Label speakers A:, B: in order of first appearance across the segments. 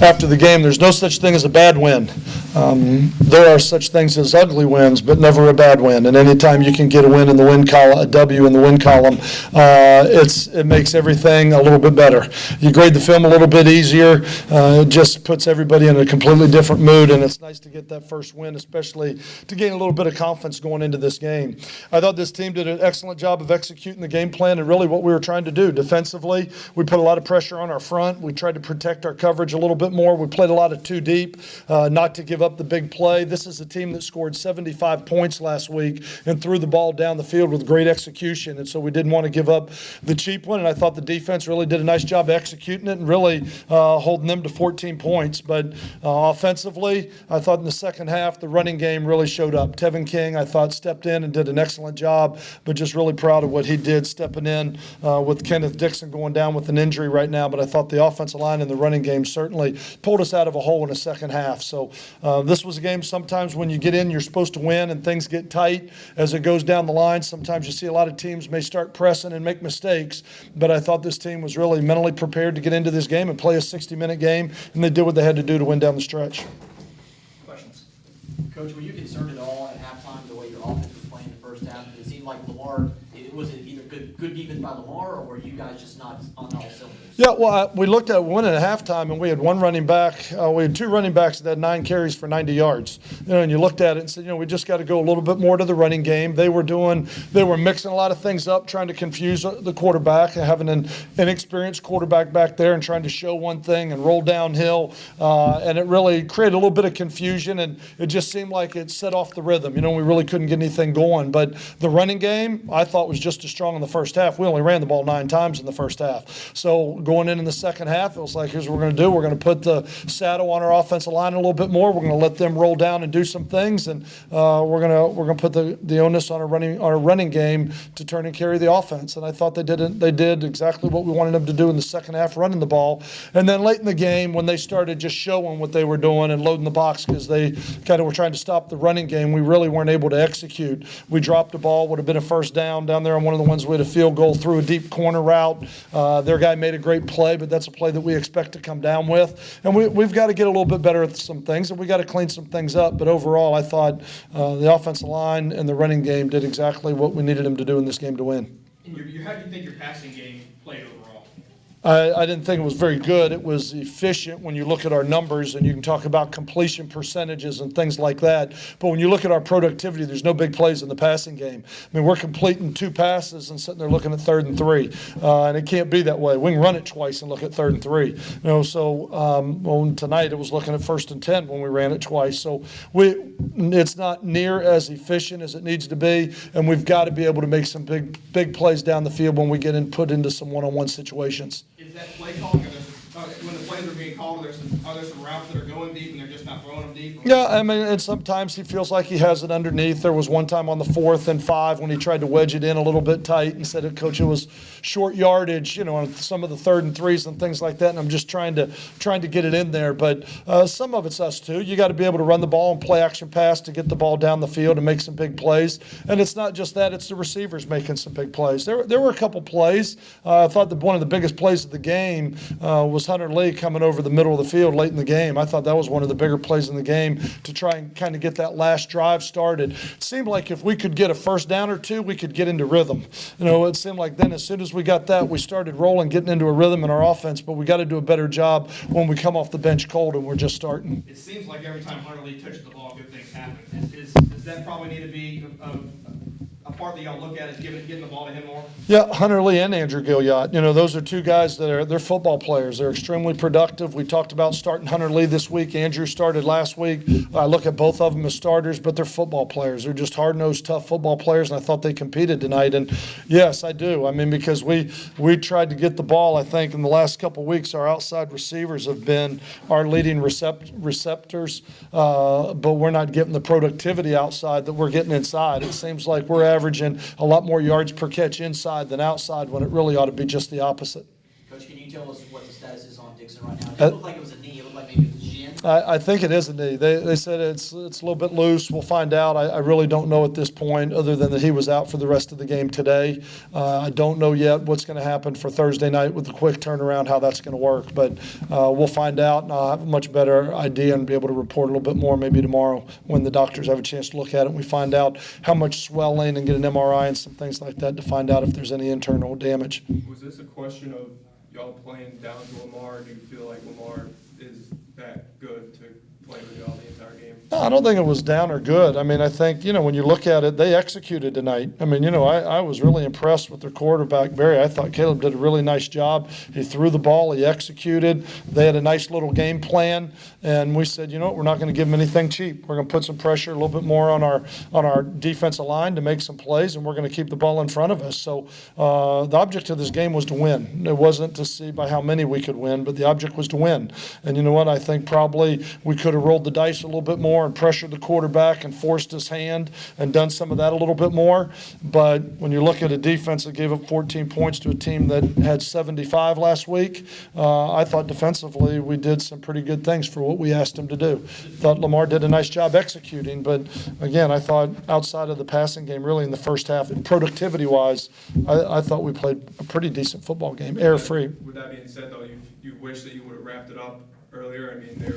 A: after the game, there's no such thing as a bad win. There are such things as ugly wins, but never a bad win. And anytime you can get a win in the win column, a W in the win column, it makes everything a little bit better. You grade the film a little bit easier. It just puts everybody in a completely different mood, and it's nice to get that first win, especially to gain a little bit of confidence going into this game. I thought this team did an excellent job of executing the game plan and really what we were trying to do. Defensively, we put a lot of pressure on our front. We tried to protect our coverage a little bit more. We played a lot of two deep, not to give up the big play. This is a team that scored 75 points last week and threw the ball down the field with great execution, and so we didn't want to give up the cheap one, and I thought the defense really did a nice job executing it and really holding them to 14 points. But offensively, I thought in the second half, the running game really showed up. Tevin King, I thought, stepped in and did an excellent job, but just really proud of what he did stepping in with Kenneth Dixon going down with an injury right now. But I thought the offensive line and the running game certainly pulled us out of a hole in the second half. So this was a game sometimes when you get in, you're supposed to win and things get tight as it goes down the line. Sometimes you see a lot of teams may start pressing and make mistakes, but I thought this team was really mentally prepared to get into this game and play a 60-minute game, and they did what they had to do to win down the stretch.
B: Questions? Coach, were you concerned at all at halftime the way your offense was playing in the first half? It seemed like Lamar, was it either good defense by Lamar, or were you guys just not on all cylinders?
A: Yeah, well, we looked at winning at halftime, and we had one running back. We had two running backs that had 9 carries for 90 yards. And you looked at it and said, we just got to go a little bit more to the running game. They were mixing a lot of things up, trying to confuse the quarterback, having an inexperienced quarterback back there and trying to show one thing and roll downhill. And it really created a little bit of confusion, and it just seemed like it set off the rhythm. We really couldn't get anything going. But the running game, I thought, was just as strong in the first half. We only ran the ball 9 times in the first half. So going in the second half, it was like, here's what we're going to do. We're going to put the saddle on our offensive line a little bit more. We're going to let them roll down and do some things, and we're going to put the onus on our running game to turn and carry the offense. And I thought they did exactly what we wanted them to do in the second half, running the ball. And then late in the game, when they started just showing what they were doing and loading the box because they kind of were trying to stop the running game, we really weren't able to execute. We dropped the ball, would have been a first down there on one of the ones we had a field goal through a deep corner route. Their guy made a great play, but that's a play that we expect to come down with. And we've got to get a little bit better at some things, and we got to clean some things up. But overall, I thought the offensive line and the running game did exactly what we needed them to do in this game to win.
C: How do you think your passing game played overall?
A: I didn't think it was very good. It was efficient when you look at our numbers, and you can talk about completion percentages and things like that. But when you look at our productivity, there's no big plays in the passing game. I mean, we're completing 2 passes and sitting there looking at 3rd and 3, and it can't be that way. We can run it twice and look at 3rd and 3. So tonight it was looking at 1st and 10 when we ran it twice. So it's not near as efficient as it needs to be, and we've got to be able to make some big plays down the field when we get put into some one-on-one situations.
C: Is that play calling, when the plays are being called, are there some routes that are going deep and they're just not throwing them deep?
A: Yeah, I mean, and sometimes he feels like he has it underneath. There was one time on the 4th and 5 when he tried to wedge it in a little bit tight and said, Coach, it was short yardage, on some of the 3rd and 3s and things like that, and I'm just trying to get it in there. But some of it's us too. You got to be able to run the ball and play action pass to get the ball down the field and make some big plays. And it's not just that; it's the receivers making some big plays. There were a couple plays. I thought that one of the biggest plays of the game was Hunter Lee coming over the middle of the field late in the game. I thought that was one of the bigger plays in the game to try and kind of get that last drive started. It seemed like if we could get a first down or two, we could get into rhythm. It seemed like then as soon as we got that, we started rolling, getting into a rhythm in our offense, but we got to do a better job when we come off the bench cold and we're just starting.
C: It seems like every time Hunter Lee touches the ball, good things happen. Does that probably need to be a part that y'all look at is getting the ball to him more?
A: Yeah, Hunter Lee and Andrew Gilliott. Those are 2 guys they're football players. They're extremely productive. We talked about starting Hunter Lee this week. Andrew started last week. I look at both of them as starters, but they're football players. They're just hard-nosed, tough football players, and I thought they competed tonight. And yes, I do. I mean, because we tried to get the ball, I think, in the last couple of weeks, our outside receivers have been our leading receptors, but we're not getting the productivity outside that we're getting inside. It seems like we're averaging a lot more yards per catch inside than outside when it really ought to be just the opposite.
B: Coach, can you tell us what the status is on Dixon right now? It looked like it was a knee. It looked like maybe it was a shin.
A: I think it is a knee. They said it's a little bit loose. We'll find out. I really don't know at this point, other than that he was out for the rest of the game today. I don't know yet what's going to happen for Thursday night with the quick turnaround, how that's going to work. But we'll find out, and I'll have a much better idea and be able to report a little bit more maybe tomorrow when the doctors have a chance to look at it and we find out how much swelling and get an MRI and some things like that to find out if there's any internal damage.
D: Was this a question of y'all playing down to Lamar? Do you feel like Lamar is that good to play with y'all the entire game?
A: No, I don't think it was down or good. I mean, I think, when you look at it, they executed tonight. I mean, I was really impressed with their quarterback, Barry. I thought Caleb did a really nice job. He threw the ball. He executed. They had a nice little game plan. And we said, we're not going to give them anything cheap. We're going to put some pressure a little bit more on our defensive line to make some plays, and we're going to keep the ball in front of us. So the object of this game was to win. It wasn't to see by how many we could win, but the object was to win. And you know what? I think probably we could have rolled the dice a little bit more and pressured the quarterback and forced his hand and done some of that a little bit more. But when you look at a defense that gave up 14 points to a team that had 75 last week, I thought defensively we did some pretty good things for what we asked him to do. Thought Lamar did a nice job executing, but again, I thought outside of the passing game, really in the first half, productivity-wise, I thought we played a pretty decent football game, error-free.
D: With that being said, though, you wish that you would have wrapped it up earlier. I mean, they could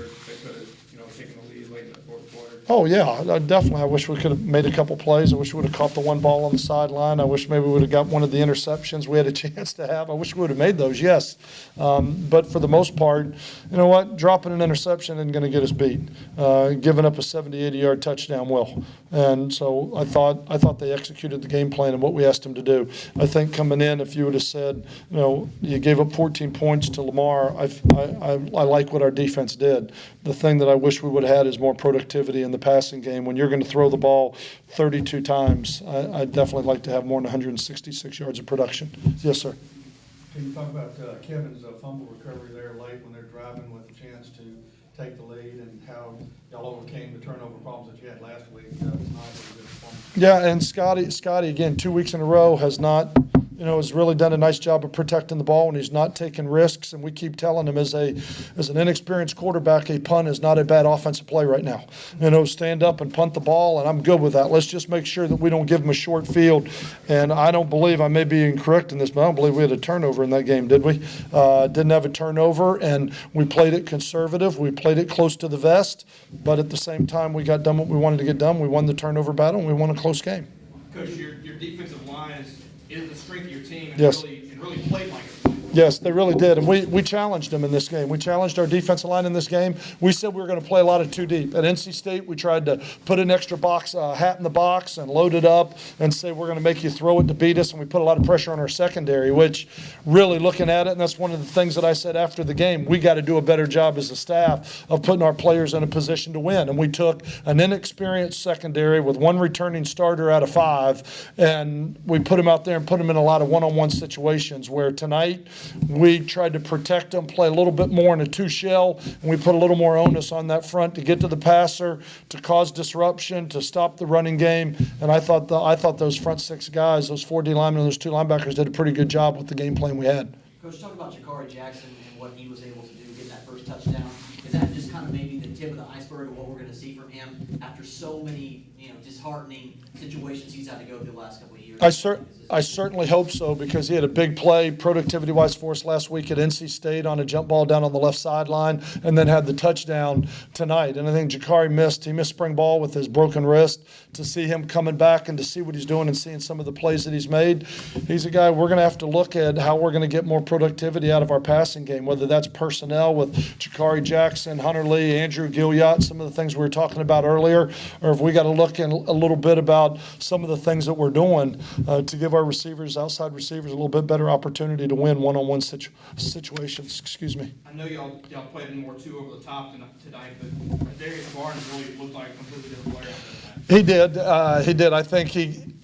D: have taken the lead late in the fourth quarter.
A: Oh, yeah, definitely. I wish we could have made a couple plays. I wish we would have caught the one ball on the sideline. I wish maybe we would have got one of the interceptions we had a chance to have. I wish we would have made those, yes. But for the most part, you know what? Dropping an interception isn't going to get us beat. Giving up a 70, 80-yard touchdown will. And so I thought they executed the game plan and what we asked them to do. I think coming in, if you would have said, you gave up 14 points to Lamar, I like what our defense did. The thing that I wish we would have had is more productivity in the passing game. When you're going to throw the ball 32 times, I'd definitely like to have more than 166 yards of production. Yes, sir.
E: Can you talk about Kevin's fumble recovery there late when they're driving with a chance to take the lead and how y'all overcame the turnover problems that you had last week? Tonight was a good performance.
A: Yeah, and Scotty, again, 2 weeks in a row has really done a nice job of protecting the ball when he's not taking risks. And we keep telling him as an inexperienced quarterback, a punt is not a bad offensive play right now. Stand up and punt the ball, and I'm good with that. Let's just make sure that we don't give him a short field. And I don't believe, I may be incorrect in this, but I don't believe we had a turnover in that game, did we? Didn't have a turnover, and we played it conservative. We played it close to the vest, but at the same time, we got done what we wanted to get done. We won the turnover battle, and we won a close game.
C: Coach, your defensive line is the strength of your team and
A: Yes.
C: really played like it.
A: Yes, they really did. And we challenged them in this game. We challenged our defensive line in this game. We said we were going to play a lot of two deep. At NC State, we tried to put an extra hat in the box and load it up and say we're going to make you throw it to beat us. And we put a lot of pressure on our secondary, which really looking at it, and that's one of the things that I said after the game, we got to do a better job as a staff of putting our players in a position to win. And we took an inexperienced secondary with one returning starter out of 5, and we put him out there and put him in a lot of one-on-one situations where tonight, we tried to protect them, play a little bit more in a 2-shell, and we put a little more onus on that front to get to the passer, to cause disruption, to stop the running game. And I thought those front 6 guys, those 4 D linemen and those 2 linebackers did a pretty good job with the game plan we had.
B: Coach, talk about Jakari Jackson and what he was able to do, getting that first touchdown. Is that just kind of maybe the tip of the iceberg of what we're going to see from him after so many, disheartening situations he's had to go through the last couple of years?
A: I certainly hope so, because he had a big play productivity-wise for us last week at NC State on a jump ball down on the left sideline, and then had the touchdown tonight. And I think Jakari missed spring ball with his broken wrist. To see him coming back and to see what he's doing and seeing some of the plays that he's made, he's a guy we're going to have to look at how we're going to get more productivity out of our passing game, whether that's personnel with Jakari Jackson, Hunter Lee, Andrew Gilliott, some of the things we were talking about earlier, or if we got to look in a little bit about some of the things that we're doing to give our receivers, outside receivers, a little bit better opportunity to win one-on-one situations. Excuse me.
C: I know y'all played in more 2 over the top tonight, but Darius Barnes really looked like a completely different player after that.
A: He did. I think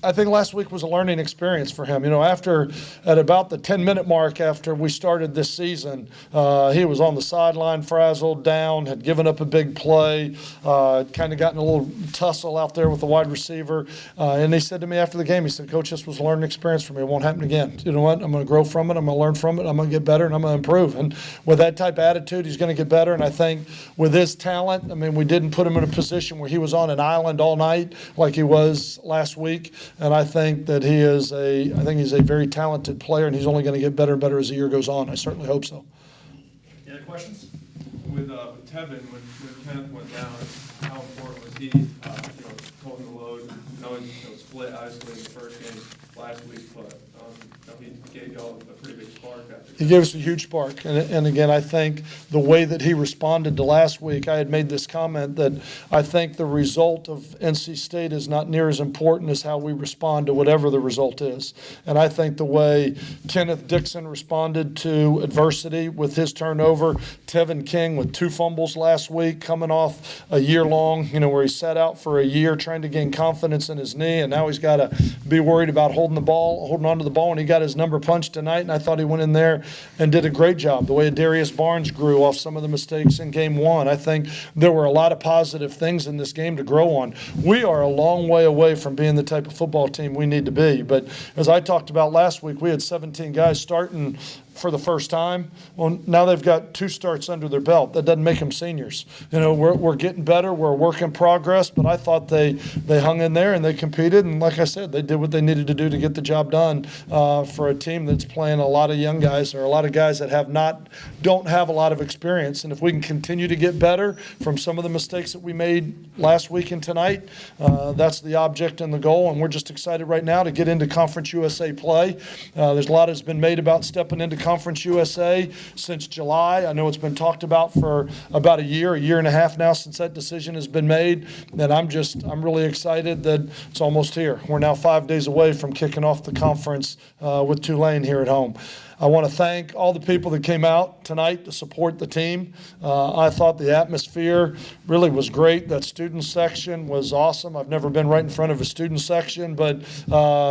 A: I think last week was a learning experience for him. You know, at about the 10-minute mark after we started this season, he was on the sideline, frazzled, down, had given up a big play, kind of gotten a little tussle out there with the wide receiver. And he said to me after the game, he said, "Coach, this was a learning experience for me. It won't happen again. You know what? I'm going to grow from it. I'm going to learn from it. I'm going to get better, and I'm going to improve." And with that type of attitude, he's going to get better. And I think with his talent, I mean, we didn't put him in a position where he was on an island all night like he was last week. And I think that he's a very talented player, and he's only going to get better and better as the year goes on. I certainly hope so.
C: Any other questions?
D: With Tevin, when Kenneth went down, how important was he, holding the load, knowing, split obviously in the first game last week, but he gave y'all a pretty big spark after.
A: He gave us a huge spark. And again, I think the way that he responded to last week, I had made this comment that I think the result of NC State is not near as important as how we respond to whatever the result is. And I think the way Kenneth Dixon responded to adversity with his turnover, Tevin King with 2 fumbles last week, coming off a year long, where he sat out for a year trying to gain confidence in his knee, and now he's got to be worried about holding on to the ball, and he got his number punched tonight, and I thought he went in there and did a great job. The way Darius Barnes grew off some of the mistakes in game 1, I think there were a lot of positive things in this game to grow on. We are a long way away from being the type of football team we need to be, but as I talked about last week, we had 17 guys starting for the first time. Well, now they've got 2 starts under their belt. That doesn't make them seniors. We're getting better. We're a work in progress, but I thought they hung in there and they competed, and like I said, they did what they needed to do to get the job done for a team that's playing a lot of young guys, or a lot of guys that don't have a lot of experience. And if we can continue to get better from some of the mistakes that we made last week and tonight, that's the object and the goal, and we're just excited right now to get into Conference USA play. There's a lot that's been made about stepping into Conference USA since July. I know it's been talked about for about a year and a half now since that decision has been made, and I'm really excited that it's almost here. We're now 5 days away from kicking off the conference with Tulane here at home. I want to thank all the people that came out tonight to support the team. I thought the atmosphere really was great. That student section was awesome. I've never been right in front of a student section, but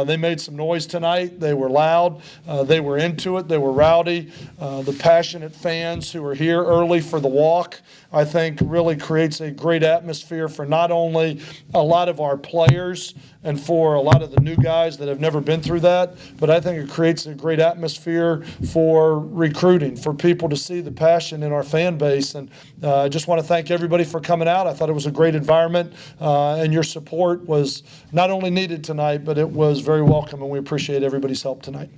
A: they made some noise tonight. They were loud. They were into it. They were rowdy. The passionate fans who were here early for the walk, I think, really creates a great atmosphere for not only a lot of our players and for a lot of the new guys that have never been through that, but I think it creates a great atmosphere for recruiting, for people to see the passion in our fan base. And I just want to thank everybody for coming out. I thought it was a great environment, and your support was not only needed tonight, but it was very welcome, and we appreciate everybody's help tonight.